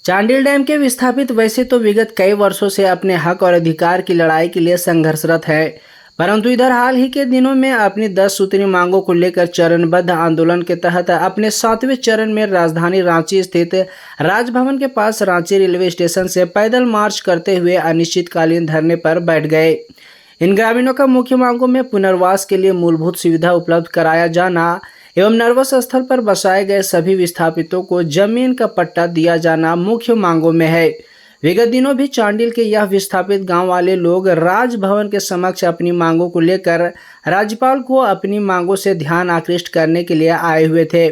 Chandil dam के विस्थापित वैसे तो विगत कई वर्षों से अपने हक और अधिकार की लड़ाई के लिए संघर्षरत है, परंतु इधर हाल ही के दिनों में अपनी 10 सूत्री मांगों को लेकर चरणबद्ध आंदोलन के तहत अपने 7वें चरण में राजधानी रांची स्थित राजभवन के पास रांची रेलवे स्टेशन से पैदल मार्च करते हुए अनिश्चितकालीन धरने पर बैठ गए। इन ग्रामीणों का मुख्य मांगों में पुनर्वास के लिए मूलभूत सुविधा उपलब्ध कराया जाना एवं नर्वस स्थल पर बसाए गए सभी विस्थापितों को जमीन का पट्टा दिया जाना मुख्य मांगों में है। विगत दिनों भी चांडिल के यह विस्थापित गांव वाले लोग राजभवन के समक्ष अपनी मांगों को लेकर राज्यपाल को अपनी मांगों से ध्यान आकृष्ट करने के लिए आए हुए थे,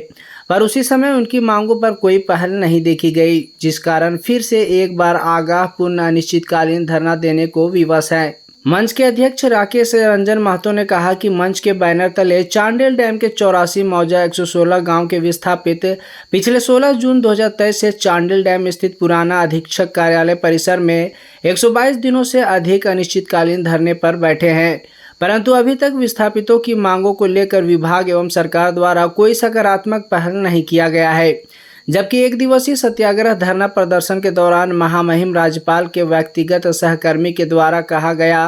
पर उसी समय उनकी मांगों पर कोई पहल नहीं देखी गई, जिस कारण फिर से एक बार आगाह पूर्ण अनिश्चितकालीन धरना देने को विवश है। मंच के अध्यक्ष राकेश रंजन महतो ने कहा कि मंच के बैनर तले चांडिल डैम के 84 मौजा 116 गांव के विस्थापित पिछले 16 जून 2023 से चांडिल डैम स्थित पुराना अधीक्षक कार्यालय परिसर में 122 दिनों से अधिक अनिश्चितकालीन धरने पर बैठे हैं, परंतु अभी तक विस्थापितों की मांगों को लेकर विभाग एवं सरकार द्वारा कोई सकारात्मक पहल नहीं किया गया है। जबकि एक दिवसीय सत्याग्रह धरना प्रदर्शन के दौरान महामहिम राज्यपाल के व्यक्तिगत सहकर्मी के द्वारा कहा गया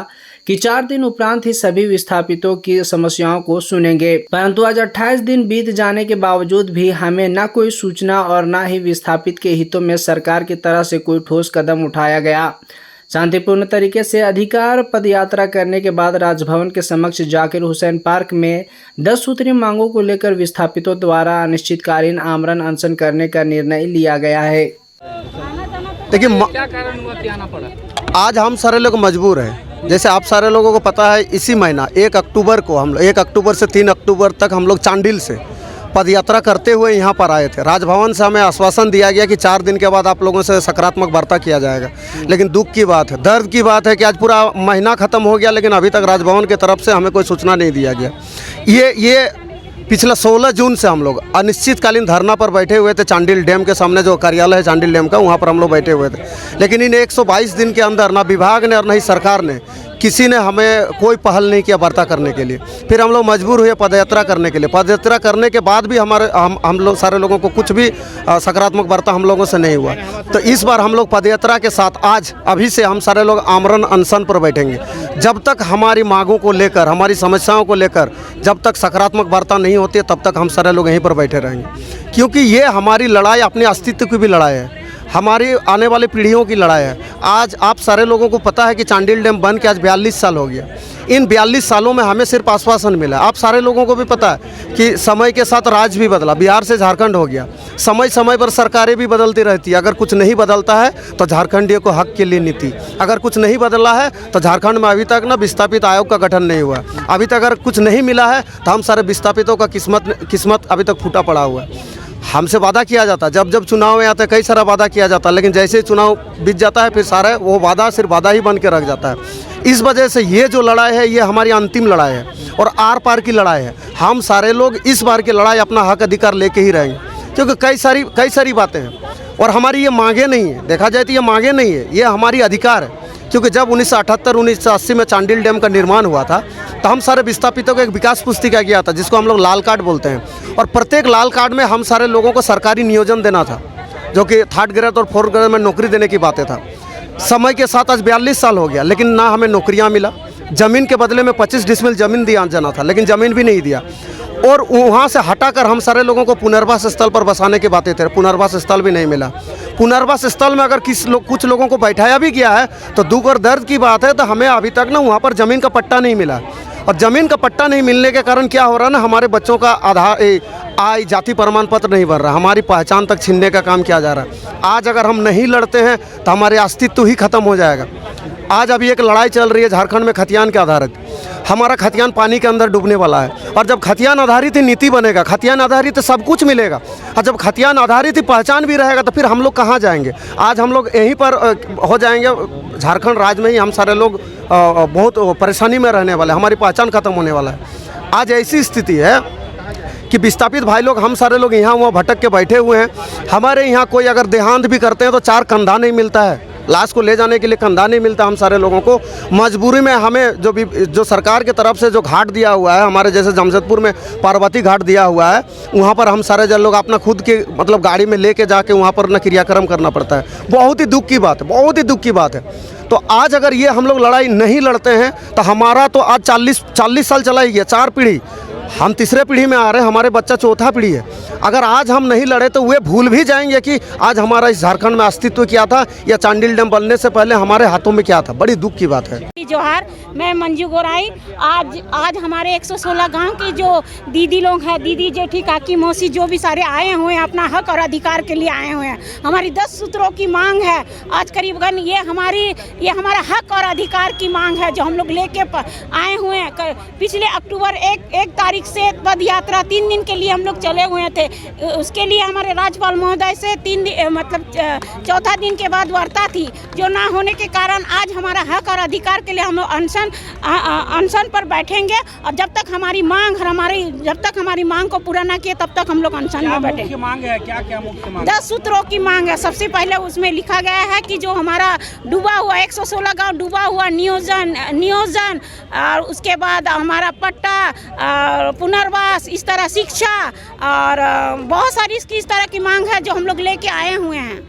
कि 4 दिन उपरांत ही सभी विस्थापितों की समस्याओं को सुनेंगे, परंतु आज 28 दिन बीत जाने के बावजूद भी हमें न कोई सूचना और न ही विस्थापित के हितों में सरकार की तरफ से कोई ठोस कदम उठाया गया। शांतिपूर्ण तरीके से अधिकार पदयात्रा करने के बाद राजभवन के समक्ष जाकिर हुसैन पार्क में 10 सूत्री मांगों को लेकर विस्थापितों द्वारा अनिश्चितकालीन आमरण अनशन करने का निर्णय लिया गया है। देखिए, क्या कारण हुआ कि आना पड़ा? आज हम सारे लोग मजबूर हैं। जैसे आप सारे लोगों को पता है, इसी महीना 1 अक्टूबर को हम 1 अक्टूबर से 3 अक्टूबर तक हम लोग चांडिल से पदयात्रा करते हुए यहाँ पर आए थे। राजभवन से हमें आश्वासन दिया गया कि 4 दिन के बाद आप लोगों से सकारात्मक वार्ता किया जाएगा, लेकिन दुख की बात है, दर्द की बात है कि आज पूरा महीना ख़त्म हो गया, लेकिन अभी तक राजभवन की तरफ से हमें कोई सूचना नहीं दिया गया। ये पिछला 16 जून से हम लोग अनिश्चितकालीन धरना पर बैठे हुए थे। चांडिल डैम के सामने जो कार्यालय है चांडिल डैम का, वहाँ पर हम लोग बैठे हुए थे, लेकिन इन 122 दिन के अंदर ना विभाग ने और ना ही सरकार ने किसी ने हमें कोई पहल नहीं किया वार्ता करने के लिए। फिर हम लोग मजबूर हुए पदयात्रा करने के लिए। पदयात्रा करने के बाद भी हम लोग सारे लोगों को कुछ भी सकारात्मक वार्ता हम लोगों से नहीं हुआ। तो इस बार हम लोग पदयात्रा के साथ आज अभी से हम सारे लोग आमरण अनशन पर बैठेंगे। जब तक हमारी मांगों को लेकर, हमारी समस्याओं को लेकर जब तक सकारात्मक वार्ता नहीं होती है, तब तक हम सारे लोग यहीं पर बैठे रहेंगे, क्योंकि ये हमारी लड़ाई अपने अस्तित्व की भी लड़ाई है, हमारी आने वाली पीढ़ियों की लड़ाई है। आज आप सारे लोगों को पता है कि चांडिल डैम बन के आज 42 साल हो गया। इन 42 सालों में हमें सिर्फ आश्वासन मिला। आप सारे लोगों को भी पता है कि समय के साथ राज्य भी बदला, बिहार से झारखंड हो गया। समय समय पर सरकारें भी बदलती रहती है। अगर कुछ नहीं बदलता है तो झारखंडियों को हक के लिए नीति, अगर कुछ नहीं बदला है तो झारखंड में अभी तक ना विस्थापित आयोग का गठन नहीं हुआ। अभी तक अगर कुछ नहीं मिला है तो हम सारे विस्थापितों का किस्मत अभी तक फूटा पड़ा हुआ है। हमसे वादा किया जाता, जब चुनाव में आता है कई सारा वादा किया जाता है, लेकिन जैसे ही चुनाव बीत जाता है फिर सारा वो वादा सिर्फ वादा ही बन के रख जाता है। इस वजह से ये जो लड़ाई है ये हमारी अंतिम लड़ाई है और आर पार की लड़ाई है। हम सारे लोग इस बार की लड़ाई अपना हक अधिकार लेके ही रहेंगे, क्योंकि कई सारी बातें हैं और हमारी ये मांगे नहीं है। देखा जाए तो ये मांगे नहीं है, ये हमारी अधिकार है। क्योंकि जब 1978-1980 में चांडिल डैम का निर्माण हुआ था तो हम सारे विस्थापितों को एक विकास पुस्तिका किया था, जिसको हम लोग लाल कार्ड बोलते हैं, और प्रत्येक लाल कार्ड में हम सारे लोगों को सरकारी नियोजन देना था, जो कि 3rd ग्रेड और 4th ग्रेड में नौकरी देने की बातें था। समय के साथ आज 42 साल हो गया, लेकिन ना हमें नौकरियां मिला। ज़मीन के बदले में 25 डिसमिल ज़मीन दिया जाना था, लेकिन ज़मीन भी नहीं दिया। और वहाँ से हटाकर हम सारे लोगों को पुनर्वास स्थल पर बसाने की बातें थे, पुनर्वास स्थल भी नहीं मिला। पुनर्वास स्थल में अगर कुछ लोगों को बैठाया भी गया है तो दुख और दर्द की बात है, तो हमें अभी तक ना वहाँ पर ज़मीन का पट्टा नहीं मिला। और ज़मीन का पट्टा नहीं मिलने के कारण क्या हो रहा है ना, हमारे बच्चों का आय जाति प्रमाण पत्र नहीं बन रहा, हमारी पहचान तक छीनने का काम किया जा रहा है। आज अगर हम नहीं लड़ते हैं तो हमारे अस्तित्व ही खत्म हो जाएगा। आज अभी एक लड़ाई चल रही है झारखंड में खतियान के आधारित। हमारा खतियान पानी के अंदर डूबने वाला है, और जब खतियान आधारित ही नीति बनेगा, खतियान आधारित सब कुछ मिलेगा, और जब खतियान आधारित ही पहचान भी रहेगा तो फिर हम लोग कहाँ जाएंगे। आज हम लोग यहीं पर हो जाएंगे, झारखंड राज्य में ही हम सारे लोग बहुत परेशानी में रहने वाले, हमारी पहचान खत्म होने वाला है। आज ऐसी स्थिति है कि विस्थापित भाई लोग, हम सारे लोग यहाँ वहाँ भटक के बैठे हुए हैं। हमारे यहाँ कोई अगर देहांत भी करते हैं तो 4 कंधा नहीं मिलता है। लाश को ले जाने के लिए कंधा नहीं मिलता हम सारे लोगों को। मजबूरी में हमें जो सरकार की तरफ से जो घाट दिया हुआ है, हमारे जैसे जमशेदपुर में पार्वती घाट दिया हुआ है, वहाँ पर हम सारे जन लोग अपना खुद के मतलब गाड़ी में लेके जाके वहाँ पर अपना क्रियाक्रम करना पड़ता है। बहुत ही दुख की बात है, बहुत ही दुख की बात है। तो आज अगर ये हम लोग लड़ाई नहीं लड़ते हैं तो हमारा तो आज 40 साल चला ही गया, 4 पीढ़ी, हम तीसरे पीढ़ी में आ रहे हैं, हमारे बच्चा चौथा पीढ़ी है। अगर आज हम नहीं लड़े तो वे भूल भी जाएंगे कि आज हमारा इस झारखंड में अस्तित्व क्या था या चांडिल डैम बनने से पहले हमारे हाथों में क्या था। बड़ी दुख की बात है। जोहार, मैं मंजू गोराई। आज हमारे 116 गांव की जो दीदी लोग हैं, दीदी जेठी काकी मौसी जो भी सारे आए हुए हैं, अपना हक और अधिकार के लिए आए हुए हैं। हमारी 10 सूत्रों की मांग है। आज करीबन ये हमारा हक और अधिकार की मांग है जो हम लोग लेके आए हुए हैं। पिछले अक्टूबर 1 तारीख से पद यात्रा 3 दिन के लिए हम लोग चले हुए थे। उसके लिए हमारे राज्यपाल महोदय से 3 दिन मतलब चौथा दिन के बाद वार्ता थी, जो ना होने के कारण आज हमारा हक और अधिकार के लिए हम लोग अनशन पर बैठेंगे। और जब तक हमारी मांग को पूरा ना किए तब तक हम लोग अनशन में बैठेंगे। मुख्य मांग है क्या मुख्य मांग? 10 सूत्रों की मांग है। सबसे पहले उसमें लिखा गया है कि जो हमारा डूबा हुआ 116 गांव डूबा हुआ नियोजन और उसके बाद हमारा पट्टा, पुनर्वास, इस तरह शिक्षा और बहुत सारी इस तरह की मांग है जो हम लोग लेके आए हुए हैं।